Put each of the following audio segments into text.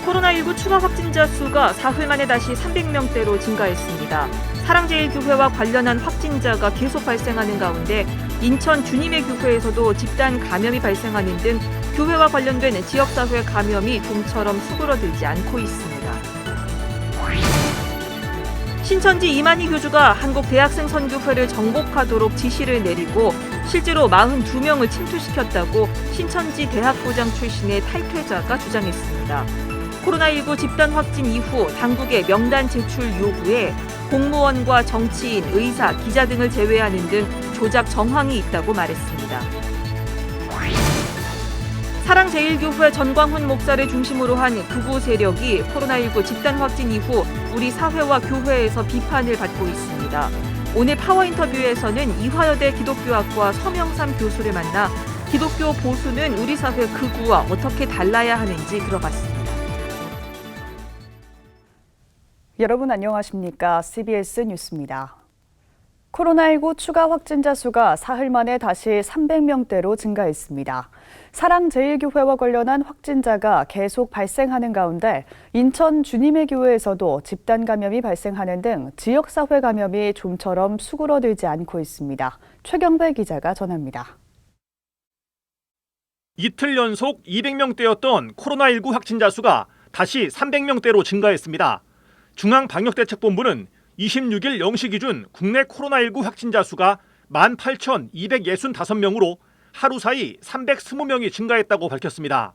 코로나19 추가 확진자 수가 사흘 만에 다시 300명대로 증가했습니다. 사랑제일교회와 관련한 확진자가 계속 발생하는 가운데 인천 주님의 교회에서도 집단 감염이 발생하는 등 교회와 관련된 지역사회 감염이 좀처럼 수그러들지 않고 있습니다. 신천지 이만희 교주가 한국대학생선교회를 정복하도록 지시를 내리고 실제로 42명을 침투시켰다고 신천지 대학부장 출신의 탈퇴자가 주장했습니다. 코로나19 집단 확진 이후 당국의 명단 제출 요구에 공무원과 정치인, 의사, 기자 등을 제외하는 등 조작 정황이 있다고 말했습니다. 사랑제일교회 전광훈 목사를 중심으로 한 극우 세력이 코로나19 집단 확진 이후 우리 사회와 교회에서 비판을 받고 있습니다. 오늘 파워 인터뷰에서는 이화여대 기독교학과 서명삼 교수를 만나 기독교 보수는 우리 사회 극우와 어떻게 달라야 하는지 들어봤습니다. 여러분 안녕하십니까? CBS 뉴스입니다. 코로나19 추가 확진자 수가 사흘 만에 다시 300명대로 증가했습니다. 사랑제일교회와 관련한 확진자가 계속 발생하는 가운데 인천 주님의 교회에서도 집단 감염이 발생하는 등 지역사회 감염이 좀처럼 수그러들지 않고 있습니다. 최경배 기자가 전합니다. 이틀 연속 200명대였던 코로나19 확진자 수가 다시 300명대로 증가했습니다. 중앙방역대책본부는 26일 0시 기준 국내 코로나19 확진자 수가 18,265명으로 하루 사이 320명이 증가했다고 밝혔습니다.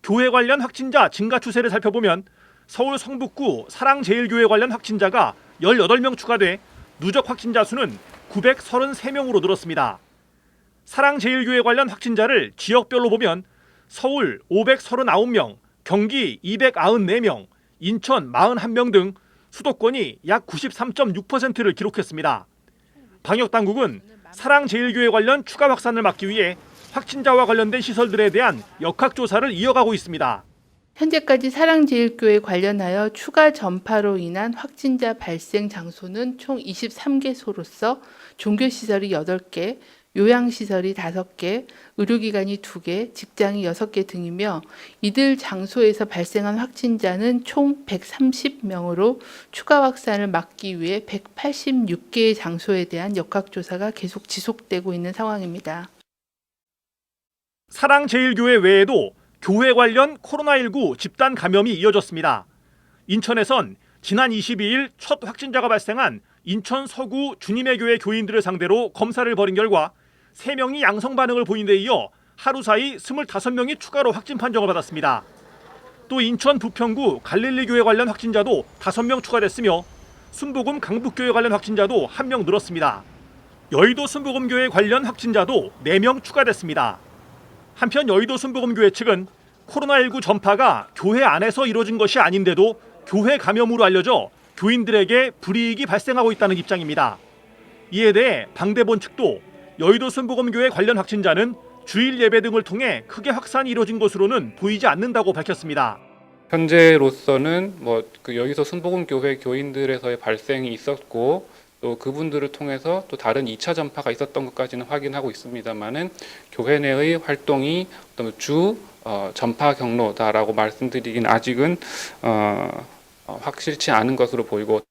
교회 관련 확진자 증가 추세를 살펴보면 서울 성북구 사랑제일교회 관련 확진자가 18명 추가돼 누적 확진자 수는 933명으로 늘었습니다. 사랑제일교회 관련 확진자를 지역별로 보면 서울 539명, 경기 294명, 인천 41명 등 수도권이 약 93.6%를 기록했습니다. 방역당국은 사랑제일교회 관련 추가 확산을 막기 위해 확진자와 관련된 시설들에 대한 역학조사를 이어가고 있습니다. 현재까지 사랑제일교회 관련하여 추가 전파로 인한 확진자 발생 장소는 총 23개소로서 종교시설이 8개, 요양시설이 5개, 의료기관이 2개, 직장이 6개 등이며 이들 장소에서 발생한 확진자는 총 130명으로 추가 확산을 막기 위해 186개의 장소에 대한 역학조사가 계속 지속되고 있는 상황입니다. 사랑제일교회 외에도 교회 관련 코로나19 집단 감염이 이어졌습니다. 인천에선 지난 22일 첫 확진자가 발생한 인천 서구 주님의 교회 교인들을 상대로 검사를 벌인 결과 3명이 양성 반응을 보인 데 이어 하루 사이 25명이 추가로 확진 판정을 받았습니다. 또 인천 부평구 갈릴리 교회 관련 확진자도 5명 추가됐으며 순복음 강북교회 관련 확진자도 1명 늘었습니다. 여의도 순복음교회 관련 확진자도 4명 추가됐습니다. 한편 여의도 순복음교회 측은 코로나19 전파가 교회 안에서 이루어진 것이 아닌데도 교회 감염으로 알려져 교인들에게 불이익이 발생하고 있다는 입장입니다. 이에 대해 방대본 측도 여의도 순복음교회 관련 확진자는 주일 예배 등을 통해 크게 확산이 이루어진 것으로는 보이지 않는다고 밝혔습니다. 현재로서는 여기서 순복음교회 교인들에서의 발생이 있었고 또 그분들을 통해서 또 다른 2차 전파가 있었던 것까지는 확인하고 있습니다만은 교회 내의 활동이 어떤 주 전파 경로다라고 말씀드리긴 아직은 확실치 않은 것으로 보이고.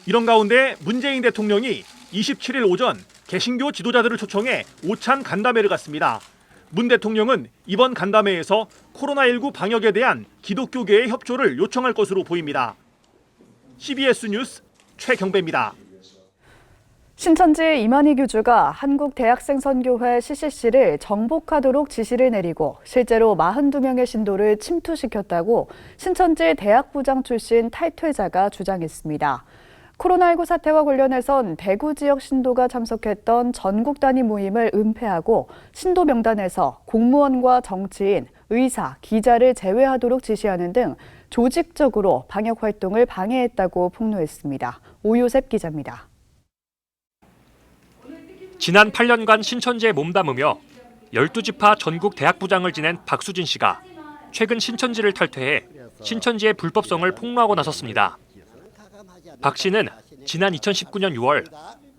이런 가운데 문재인 대통령이 27일 오전 개신교 지도자들을 초청해 오찬 간담회를 갖습니다. 문 대통령은 이번 간담회에서 코로나19 방역에 대한 기독교계의 협조를 요청할 것으로 보입니다. CBS 뉴스 최경배입니다. 신천지 이만희 교주가 한국대학생선교회 CCC를 정복하도록 지시를 내리고 실제로 42명의 신도를 침투시켰다고 신천지 대학부장 출신 탈퇴자가 주장했습니다. 코로나19 사태와 관련해선 대구 지역 신도가 참석했던 전국 단위 모임을 은폐하고 신도 명단에서 공무원과 정치인, 의사, 기자를 제외하도록 지시하는 등 조직적으로 방역 활동을 방해했다고 폭로했습니다. 오요셉 기자입니다. 지난 8년간 신천지에 몸담으며 12지파 전국 대학부장을 지낸 박수진 씨가 최근 신천지를 탈퇴해 신천지의 불법성을 폭로하고 나섰습니다. 박 씨는 지난 2019년 6월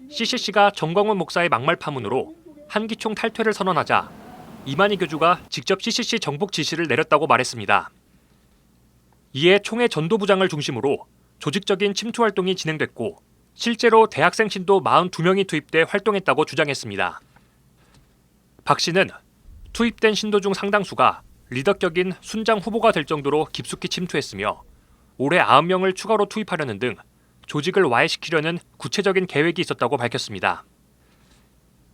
CCC가 정광훈 목사의 막말 파문으로 한기총 탈퇴를 선언하자 이만희 교주가 직접 CCC 정복 지시를 내렸다고 말했습니다. 이에 총회 전도부장을 중심으로 조직적인 침투 활동이 진행됐고 실제로 대학생 신도 42명이 투입돼 활동했다고 주장했습니다. 박 씨는 투입된 신도 중 상당수가 리더격인 순장 후보가 될 정도로 깊숙이 침투했으며 올해 90명을 추가로 투입하려는 등 조직을 와해시키려는 구체적인 계획이 있었다고 밝혔습니다.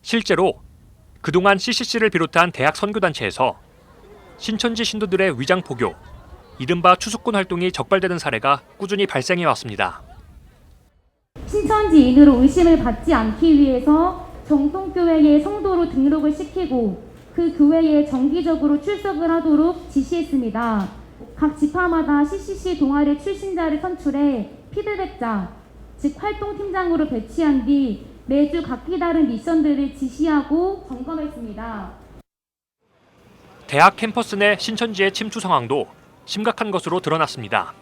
실제로 그동안 CCC를 비롯한 대학 선교단체에서 신천지 신도들의 위장 포교, 이른바 추수꾼 활동이 적발되는 사례가 꾸준히 발생해 왔습니다. 신천지인으로 의심을 받지 않기 위해서 정통교회의 성도로 등록을 시키고 그 교회에 정기적으로 출석을 하도록 지시했습니다. 각 지파마다 CCC 동아리 출신자를 선출해 피드백자, 즉 활동팀장으로 배치한 뒤 매주 각기 다른 미션들을 지시하고 점검했습니다. 대학 캠퍼스 내 신천지의 침투 상황도 심각한 것으로 드러났습니다.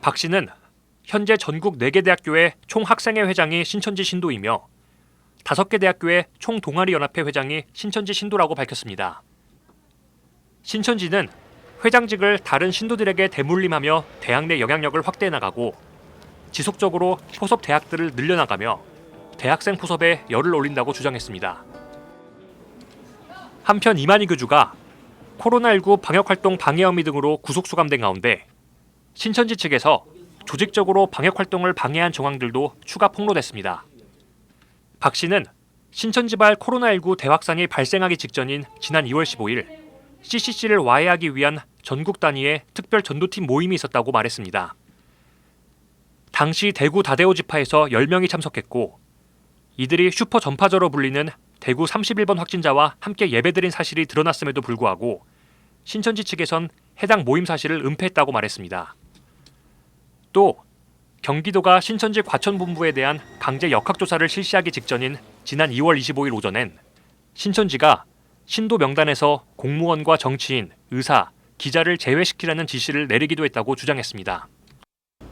박 씨는 현재 전국 4개 대학교의 총 학생회 회장이 신천지 신도이며 5개 대학교의 총 동아리 연합회 회장이 신천지 신도라고 밝혔습니다. 신천지는 회장직을 다른 신도들에게 대물림하며 대학 내 영향력을 확대해 나가고 지속적으로 포섭 대학들을 늘려나가며 대학생 포섭에 열을 올린다고 주장했습니다. 한편 이만희 교주가 코로나19 방역활동 방해 혐의 등으로 구속 수감된 가운데 신천지 측에서 조직적으로 방역활동을 방해한 정황들도 추가 폭로됐습니다. 박 씨는 신천지발 코로나19 대확산이 발생하기 직전인 지난 2월 15일 CCC를 와해하기 위한 전국 단위의 특별 전도팀 모임이 있었다고 말했습니다. 당시 대구 다대오 지파에서 10명이 참석했고 이들이 슈퍼 전파자로 불리는 대구 31번 확진자와 함께 예배드린 사실이 드러났음에도 불구하고 신천지 측에선 해당 모임 사실을 은폐했다고 말했습니다. 또 경기도가 신천지 과천본부에 대한 강제 역학조사를 실시하기 직전인 지난 2월 25일 오전엔 신천지가 신도 명단에서 공무원과 정치인, 의사, 기자를 제외시키라는 지시를 내리기도 했다고 주장했습니다.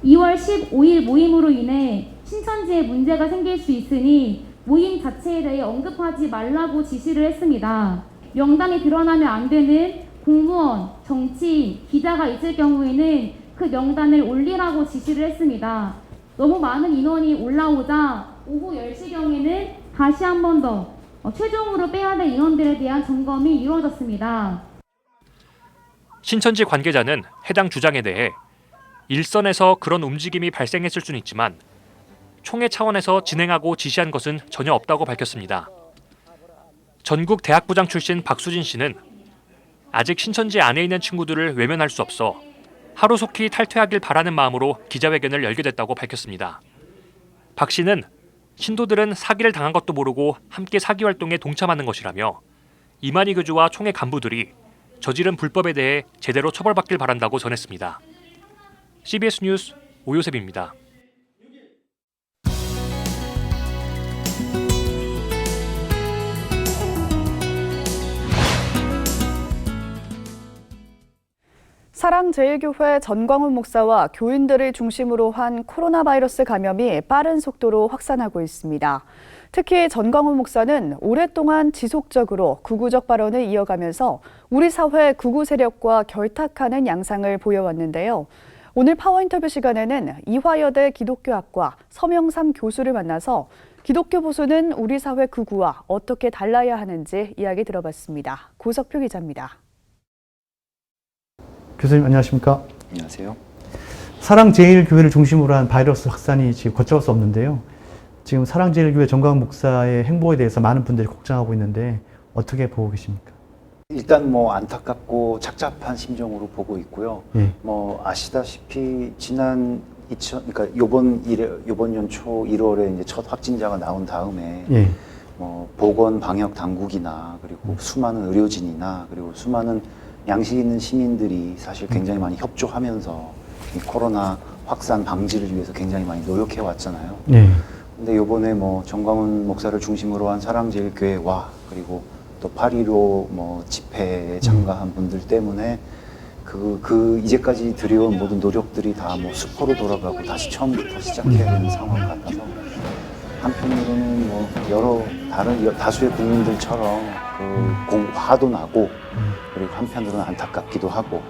2월 15일 모임으로 인해 신천지에 문제가 생길 수 있으니 모임 자체에 대해 언급하지 말라고 지시를 했습니다. 명단이 드러나면 안 되는 공무원, 정치인, 기자가 있을 경우에는 그 명단을 올리라고 지시를 했습니다. 너무 많은 인원이 올라오자 오후 10시경에는 다시 한 번 더 최종으로 빼야 될 인원들에 대한 점검이 이루어졌습니다. 신천지 관계자는 해당 주장에 대해 일선에서 그런 움직임이 발생했을 수는 있지만 총회 차원에서 진행하고 지시한 것은 전혀 없다고 밝혔습니다. 전국 대학부장 출신 박수진 씨는 아직 신천지 안에 있는 친구들을 외면할 수 없어 하루속히 탈퇴하길 바라는 마음으로 기자회견을 열게 됐다고 밝혔습니다. 박 씨는 신도들은 사기를 당한 것도 모르고 함께 사기 활동에 동참하는 것이라며 이만희 교주와 총회 간부들이 저지른 불법에 대해 제대로 처벌받길 바란다고 전했습니다. CBS 뉴스 오요셉입니다. 사랑제일교회 전광훈 목사와 교인들을 중심으로 한 코로나 바이러스 감염이 빠른 속도로 확산하고 있습니다. 특히 전광훈 목사는 오랫동안 지속적으로 극우적 발언을 이어가면서 우리 사회 극우 세력과 결탁하는 양상을 보여왔는데요. 오늘 파워인터뷰 시간에는 이화여대 기독교학과 서명삼 교수를 만나서 기독교 보수는 우리 사회 극우와 어떻게 달라야 하는지 이야기 들어봤습니다. 고석표 기자입니다. 교수님 안녕하십니까? 안녕하세요. 사랑제일교회를 중심으로 한 바이러스 확산이 지금 걷잡을 수 없는데요. 지금 사랑제일교회 정광훈 목사의 행보에 대해서 많은 분들이 걱정하고 있는데 어떻게 보고 계십니까? 일단 안타깝고 착잡한 심정으로 보고 있고요. 예. 아시다시피 지난 그러니까 요번 연초 1월에 이제 첫 확진자가 나온 다음에 예. 보건 방역 당국이나 그리고 수많은 의료진이나 그리고 수많은 양식 있는 시민들이 사실 굉장히 많이 협조하면서 이 코로나 확산 방지를 위해서 굉장히 많이 노력해 왔잖아요. 예. 근데 요번에 정광훈 목사를 중심으로 한 사랑제일교회와 그리고 또 8.15 집회에 참가한 분들 때문에 이제까지 들여온 모든 노력들이 다 수포로 돌아가고 다시 처음부터 시작해야 되는 상황 같아서 한편으로는 여러 다른 다수의 국민들처럼 화도 나고 그리고 한편으로는 안타깝기도 하고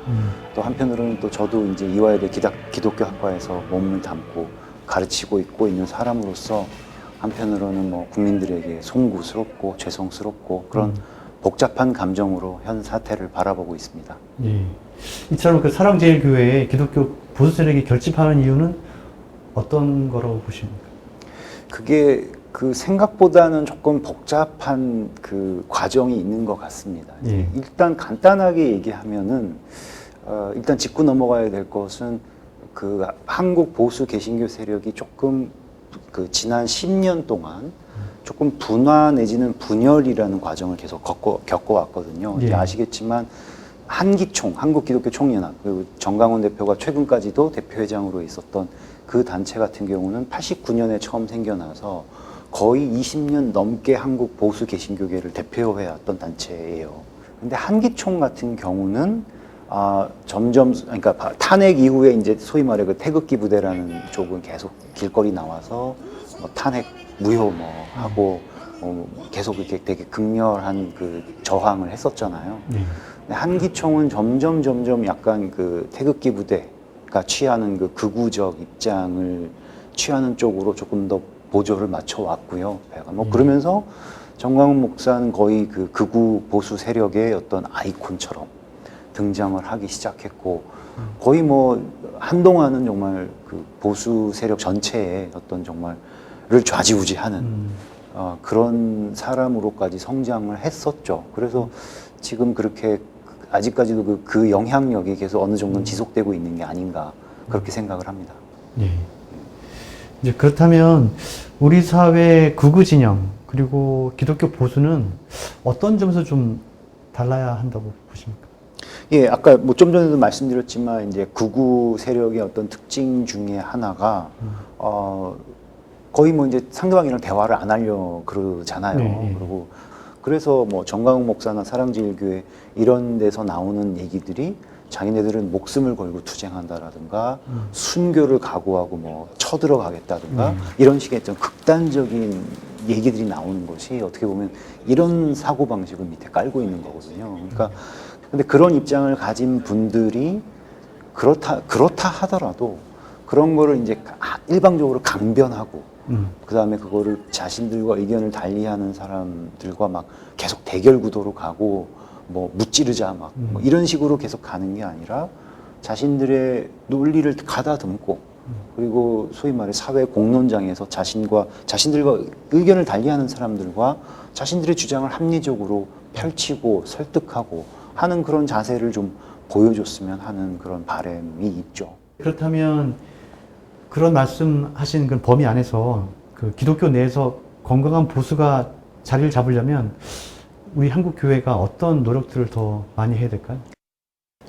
또 한편으로는 또 저도 이제 이화여대 기독교 학과에서 몸을 담고 가르치고 있는 사람으로서 한편으로는 뭐 국민들에게 송구스럽고 죄송스럽고 그런 복잡한 감정으로 현 사태를 바라보고 있습니다. 예. 이처럼 그 사랑제일교회에 기독교 보수 세력이 결집하는 이유는 어떤 거라고 보십니까? 그게 그 생각보다는 조금 복잡한 그 과정이 있는 것 같습니다. 예. 일단 간단하게 얘기하면은 일단 짚고 넘어가야 될 것은 그 한국 보수 개신교 세력이 조금 그 지난 10년 동안 조금 분화 내지는 분열이라는 과정을 계속 겪어왔거든요. 예. 아시겠지만 한기총, 한국기독교총연합, 그리고 정강훈 대표가 최근까지도 대표회장으로 있었던 그 단체 같은 경우는 89년에 처음 생겨나서 거의 20년 넘게 한국 보수 개신교계를 대표해왔던 단체예요. 근데 한기총 같은 경우는 점점 그러니까 탄핵 이후에 이제 소위 말해 그 태극기 부대라는 쪽은 계속 길거리 나와서 뭐 탄핵 무효 뭐 하고 계속 이렇게 되게 극렬한 그 저항을 했었잖아요. 네. 근데 한기총은 점점 약간 그 태극기 부대가 취하는 그 극우적 입장을 취하는 쪽으로 조금 더 보조를 맞춰 왔고요. 뭐 그러면서 정광훈 목사는 거의 그 극우 보수 세력의 어떤 아이콘처럼 등장을 하기 시작했고 거의 뭐 한동안은 정말 그 보수 세력 전체의 어떤 정말을 좌지우지하는 그런 사람으로까지 성장을 했었죠. 그래서 지금 그렇게 아직까지도 그 영향력이 계속 어느 정도는 지속되고 있는 게 아닌가 그렇게 생각을 합니다. 예. 이제 그렇다면 우리 사회 극우 진영 그리고 기독교 보수는 어떤 점에서 좀 달라야 한다고 보십니까? 예, 아까 뭐 좀 전에도 말씀드렸지만 이제 극우 세력의 어떤 특징 중에 하나가 거의 뭐 이제 상대방이랑 대화를 안 하려 그러잖아요. 네. 그리고 그래서 뭐 정광훈 목사나 사랑제일교회 이런 데서 나오는 얘기들이 자기네들은 목숨을 걸고 투쟁한다라든가 순교를 각오하고 뭐 쳐들어가겠다든가 이런 식의 좀 극단적인 얘기들이 나오는 것이 어떻게 보면 이런 사고방식을 밑에 깔고 있는 거거든요. 그러니까 근데 그런 입장을 가진 분들이 그렇다 하더라도 그런 거를 이제 일방적으로 강변하고 그 다음에 그거를 자신들과 의견을 달리하는 사람들과 막 계속 대결 구도로 가고 뭐 무찌르자 막 뭐 이런 식으로 계속 가는 게 아니라 자신들의 논리를 가다듬고 그리고 소위 말해 사회 공론장에서 자신들과 의견을 달리하는 사람들과 자신들의 주장을 합리적으로 펼치고 설득하고 하는 그런 자세를 좀 보여줬으면 하는 그런 바람이 있죠. 그렇다면 그런 말씀하신 그 범위 안에서 그 기독교 내에서 건강한 보수가 자리를 잡으려면 우리 한국 교회가 어떤 노력들을 더 많이 해야 될까요?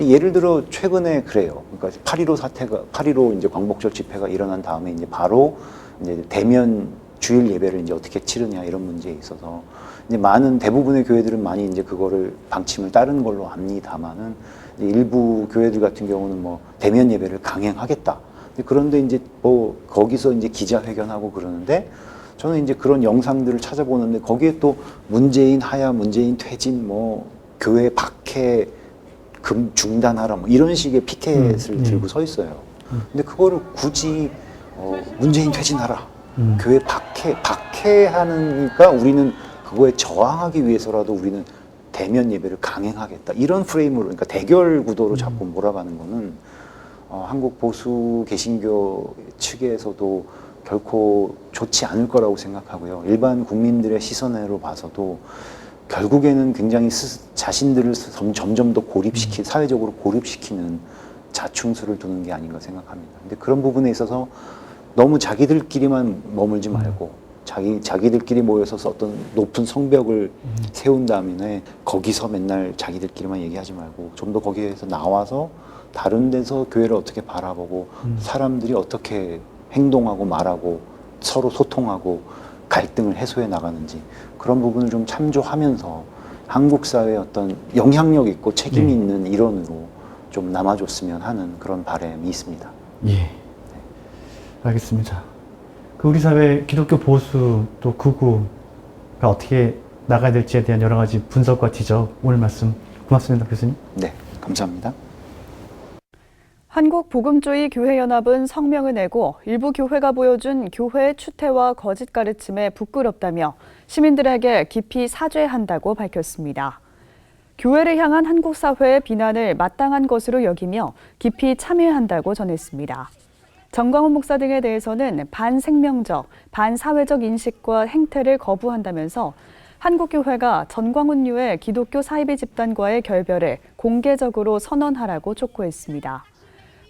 예를 들어 최근에 그래요. 그러니까 8.15 이제 광복절 집회가 일어난 다음에 이제 바로 이제 대면 주일 예배를 이제 어떻게 치르냐 이런 문제에 있어서 이제 대부분의 교회들은 많이 이제 그거를 방침을 따르는 걸로 압니다만은 일부 교회들 같은 경우는 뭐 대면 예배를 강행하겠다. 그런데 이제 뭐 거기서 이제 기자회견하고 그러는데 저는 이제 그런 영상들을 찾아보는데 거기에 또 문재인 하야, 문재인 퇴진, 뭐 교회 박해 중단하라 뭐 이런 식의 피켓을 들고 서 있어요. 근데 그거를 굳이 문재인 퇴진하라, 교회 박해하니까 우리는 그거에 저항하기 위해서라도 우리는 대면 예배를 강행하겠다 이런 프레임으로 그러니까 대결 구도로 자꾸 몰아가는 거는 한국 보수 개신교 측에서도 결코 좋지 않을 거라고 생각하고요. 일반 국민들의 시선으로 봐서도 결국에는 굉장히 자신들을 점점 더 사회적으로 고립시키는 자충수를 두는 게 아닌가 생각합니다. 근데 그런 부분에 있어서 너무 자기들끼리만 머물지 말고 자기들끼리 모여서 어떤 높은 성벽을 세운 다음에 거기서 맨날 자기들끼리만 얘기하지 말고 좀 더 거기에서 나와서 다른 데서 교회를 어떻게 바라보고 사람들이 어떻게 행동하고 말하고 서로 소통하고 갈등을 해소해 나가는지 그런 부분을 좀 참조하면서 한국 사회의 어떤 영향력 있고 책임 있는 일원으로 좀 남아줬으면 하는 그런 바람이 있습니다. 예, 알겠습니다. 그 우리 사회 기독교 보수 또 극우 어떻게 나가야 될지에 대한 여러 가지 분석과 지적, 오늘 말씀 고맙습니다, 교수님. 네, 감사합니다. 한국복음주의교회연합은 성명을 내고 일부 교회가 보여준 교회의 추태와 거짓 가르침에 부끄럽다며 시민들에게 깊이 사죄한다고 밝혔습니다. 교회를 향한 한국 사회의 비난을 마땅한 것으로 여기며 깊이 참여한다고 전했습니다. 정광훈 목사 등에 대해서는 반생명적, 반사회적 인식과 행태를 거부한다면서 한국교회가 전광훈류의 기독교 사이비 집단과의 결별을 공개적으로 선언하라고 촉구했습니다.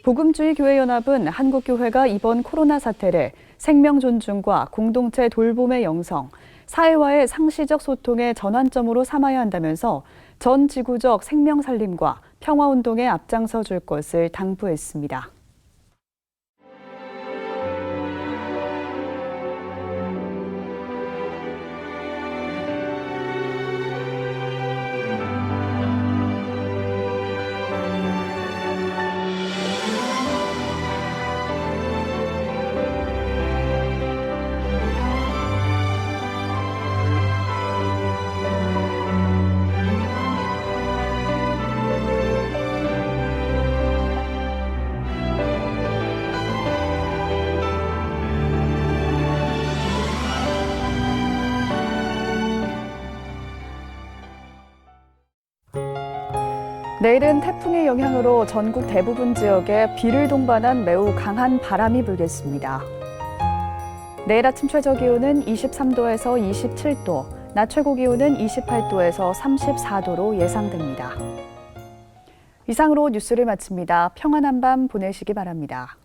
복음주의교회연합은 한국교회가 이번 코로나 사태를 생명 존중과 공동체 돌봄의 영성, 사회와의 상시적 소통의 전환점으로 삼아야 한다면서 전 지구적 생명 살림과 평화운동에 앞장서 줄 것을 당부했습니다. 내일은 태풍의 영향으로 전국 대부분 지역에 비를 동반한 매우 강한 바람이 불겠습니다. 내일 아침 최저 기온은 23도에서 27도, 낮 최고 기온은 28도에서 34도로 예상됩니다. 이상으로 뉴스를 마칩니다. 평안한 밤 보내시기 바랍니다.